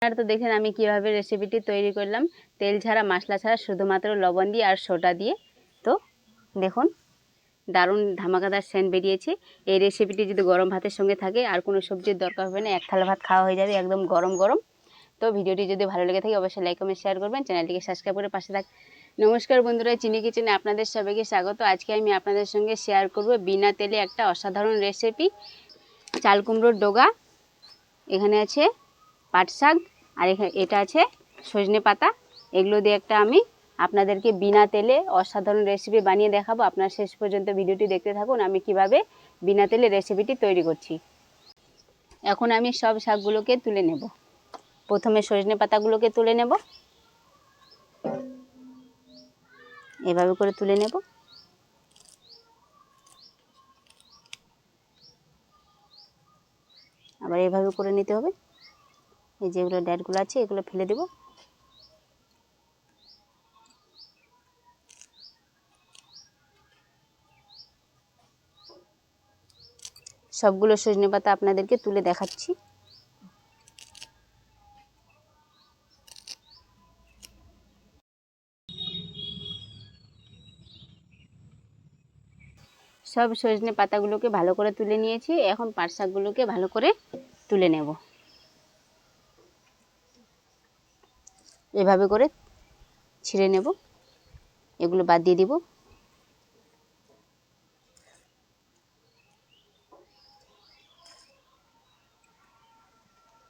আর তো দেখেন আমি কিভাবে রেসিপিটি তৈরি করলাম, তেল ছাড়া মশলা ছাড়া শুধুমাত্র লবণ দিয়ে আর সোডা দিয়ে। তো দেখুন দারুণ ধামাকাদার সেন্ট বেরিয়েছে। এই রেসিপিটি যদি গরম ভাতের সঙ্গে থাকে আর কোনো সবজির দরকার হবে না, এক থালা ভাত খাওয়া হয়ে যাবে একদম গরম গরম। তো ভিডিওটি যদি ভালো লেগে থাকে অবশ্যই লাইক কমেন্ট শেয়ার করবেন, চ্যানেলটিকে সাবস্ক্রাইব করে পাশে থাক। নমস্কার বন্ধুরা, চিনি কিচেনে আপনাদের সবাইকে স্বাগত। আজকে আমি আপনাদের সঙ্গে শেয়ার করব বিনা তেলে একটা অসাধারণ রেসিপি, চাল কুমড়োর ডগা। এখানে আছে পাট শাক আর এটা আছে সজনে পাতা। এগুলো দিয়ে একটা আমি আপনাদেরকে বিনা তেলে অসাধারণ রেসিপি বানিয়ে দেখাবো। আপনারা শেষ পর্যন্ত ভিডিওটি দেখতে থাকুন আমি কিভাবে বিনা তেলে রেসিপিটি তৈরি করছি। এখন আমি সব শাকগুলোকে তুলে নেব। প্রথমে সজনে পাতাগুলোকে তুলে নেব, এভাবে করে তুলে নেব। আবার এভাবে করে নিতে হবে। এই যেগুলো ডাঁটগুলো আছে এগুলো ফেলে দেব। সবগুলো সজনে পাতা আপনাদেরকে তুলে দেখাচ্ছি। সব সজনে পাতাগুলোকে ভালো করে তুলে নিয়েছি। এখন পাট শাকগুলোকে ভালো করে তুলে নেব। এভাবে করে ছিঁড়ে নেব, এগুলো বাদ দিয়ে দিব।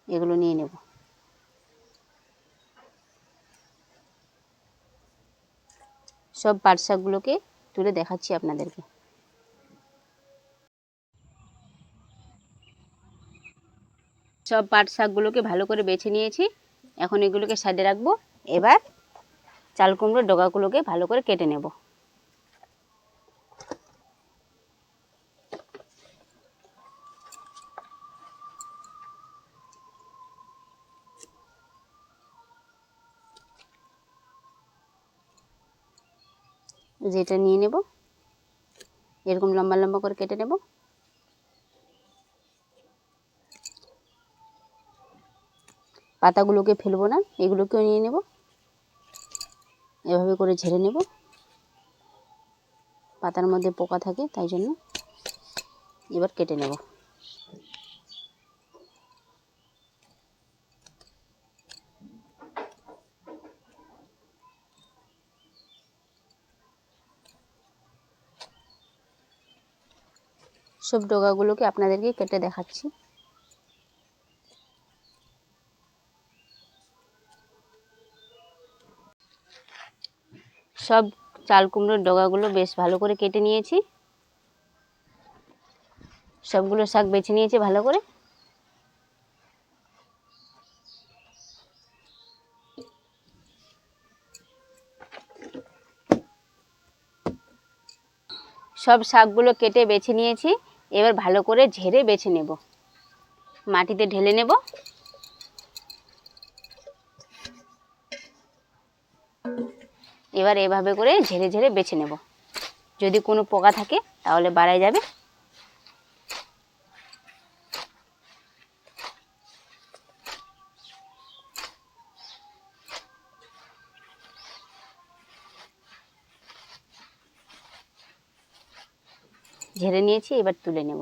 এগুলো নিয়ে নেব। সব পাট শাকগুলোকে তুলে দেখাচ্ছি আপনাদেরকে। সব পাট শাকগুলোকে ভালো করে বেছে নিয়েছি। এখন এগুলোকে সাইডে রাখবো। এবার চাল কুমড়োর ডগাগুলোকে ভালো করে কেটে নেব। যেটা নিয়ে নেব, এরকম লম্বা লম্বা করে কেটে নেব। পাতাগুলোকে ফেলবো না, এগুলোকেও নিয়ে নেব। এভাবে করে ঝেড়ে নেব। পাতার মধ্যে পোকা থাকে তাই জন্য। এবার কেটে নেব। সব ডগাগুলোকে আপনাদেরকে কেটে দেখাচ্ছি। সব চাল কুমড়োর ডগাগুলো বেশ ভালো করে কেটে নিয়েছি। সবগুলো শাক বেছে নিয়েছি ভালো করে। সব শাকগুলো কেটে বেছে নিয়েছি। এবার ভালো করে ঝেড়ে বেছে নেব, মাটিতে ঢেলে নেব। এবার এভাবে করে ঝেড়ে ঝেড়ে বেছে নেব। যদি কোনো পোকা থাকে তাহলে বাড়াই যাবে। ঝেড়ে নিয়েছি, এবার তুলে নেব।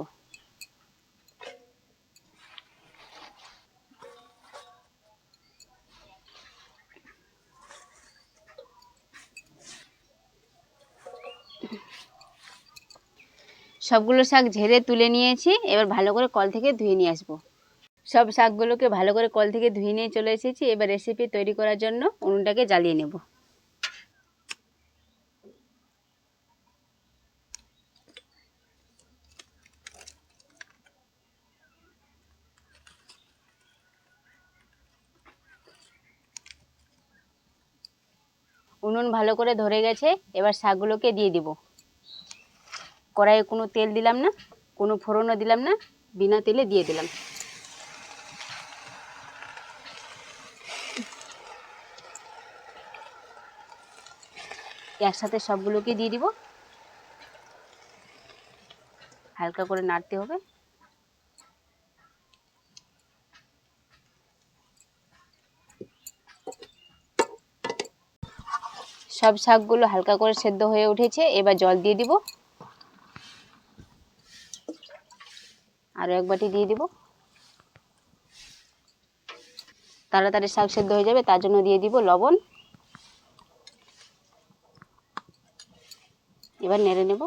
সবগুলো শাক ঝেড়ে তুলে নিয়েছি। এবার ভালো করে কল থেকে ধুয়ে নিয়ে আসবো। সব শাকগুলোকে ভালো করে কল থেকে ধুয়ে নিয়ে চলে এসেছি। এবার রেসিপি তৈরি করার জন্য উনুনটাকে জ্বালিয়ে নেব। উনুন ভালো করে ধরে গেছে। এবার শাকগুলোকে দিয়ে দিব। কড়াইয়ে কোনো তেল দিলাম না, কোনো ফোড়নও দিলাম না, বিনা তেলে দিয়ে দিলাম। একসাথে সবগুলোকে দিয়ে দিব। হালকা করে নাড়তে হবে। সব শাকগুলো হালকা করে সেদ্ধ হয়ে উঠেছে। এবার জল দিয়ে দিব, আরও এক বাটি দিয়ে দিব। তাড়াতাড়ি শাক সেদ্ধ হয়ে যাবে, তার জন্য দিয়ে দিব লবণ। এবার নেড়ে নেব।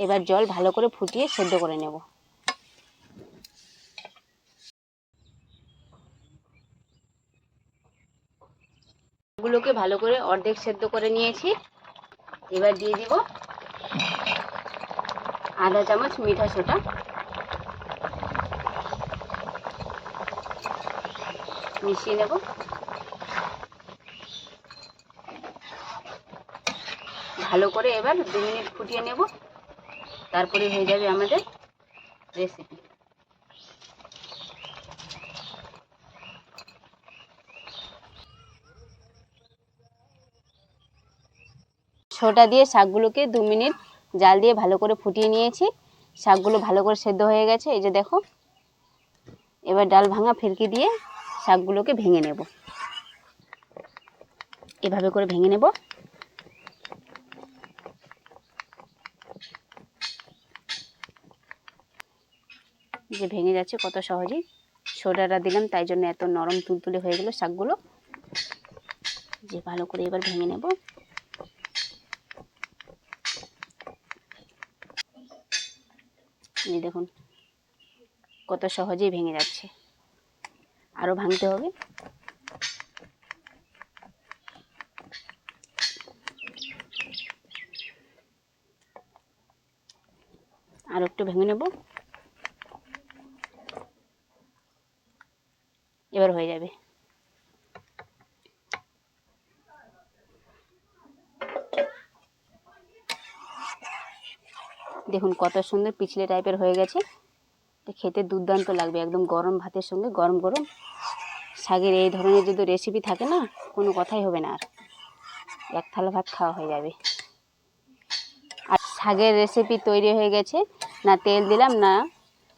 এবার জল ভালো করে ফুটিয়ে সেদ্ধ করে নেব। গুলোকে ভালো করে অর্ধেক সেদ্ধ করে নিয়েছি। এবার দিয়ে দিব আধা চামচ মিঠা সোডা, মিশিয়ে নেব। ভালো করে এবার 2 মিনিট ফুটিয়ে নেব, তারপরে হয়ে যাবে আমাদের রেসিপি। সোডা দিয়ে শাকগুলোকে 2 মিনিট জাল দিয়ে ভালো করে ফুটিয়ে নিয়েছি। শাকগুলো ভালো করে সেদ্ধ হয়ে গেছে, এই যে দেখো। এবার ডাল ভাঙা ফিরকি দিয়ে শাকগুলোকে ভেঙে নেব। এভাবে করে ভেঙে নেব। যে ভেঙে যাচ্ছে কত সহজেই, সোডাটা দিলাম তাই জন্য এত নরম তুলতুলে হয়ে গেল শাকগুলো। যে ভালো করে এবার ভেঙে নেব। এই দেখুন কত সহজেই ভেঙে যাচ্ছে, আরও ভাঙতে হবে। আর একটু ভেঙে নেব, এবার হয়ে যাবে। দেখুন কত সুন্দর পিছলে টাইপের হয়ে গেছে। খেতে দুর্দান্ত লাগবে, একদম গরম ভাতের সঙ্গে গরম গরম শাকের এই ধরনের যদি রেসিপি থাকে না, কোনো কথাই হবে না, আর এক থালা ভাত খাওয়া হয়ে যাবে। আর শাকের রেসিপি তৈরি হয়ে গেছে। না তেল দিলাম,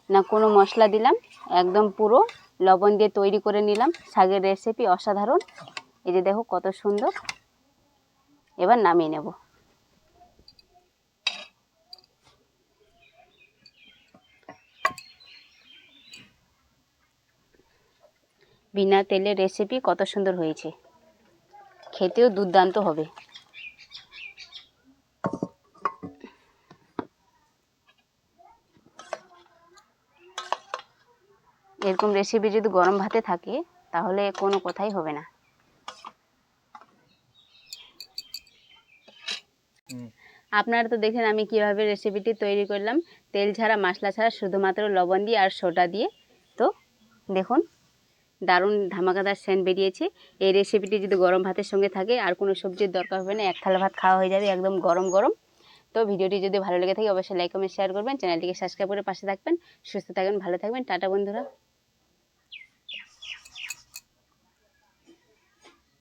না কোনো মশলা দিলাম, একদম পুরো লবণ দিয়ে তৈরি করে নিলাম শাকের রেসিপি। অসাধারণ। এই যে দেখো কত সুন্দর। এবার নামিয়ে নেব। বিনা তেলের রেসিপি কত সুন্দর হয়েছে, খেতেও দুর্দান্ত হবে। এরকম রেসিপি যদি গরম ভাতে থাকে তাহলে কোনো কথাই হবে না। আপনারা তো দেখেন আমি কিভাবে রেসিপিটি তৈরি করলাম, তেল ছাড়া মশলা ছাড়া, শুধুমাত্র লবণ দিয়ে আর সোডা দিয়ে। তো দেখুন দারুণ ধামাকাদার সেন্ট বেরিয়েছে। এই রেসিপিটি যদি গরম ভাতের সঙ্গে থাকে আর কোনো সবজির দরকার হবে না, এক থালা ভাত খাওয়া হয়ে যাবে একদম গরম গরম। তো ভিডিওটি যদি ভালো লেগে থাকে অবশ্যই লাইক কমেন্ট শেয়ার করবেন, চ্যানেলটিকে সাবস্ক্রাইব করে পাশে থাকবেন। সুস্থ থাকবেন, ভালো থাকবেন। টাটা বন্ধুরা।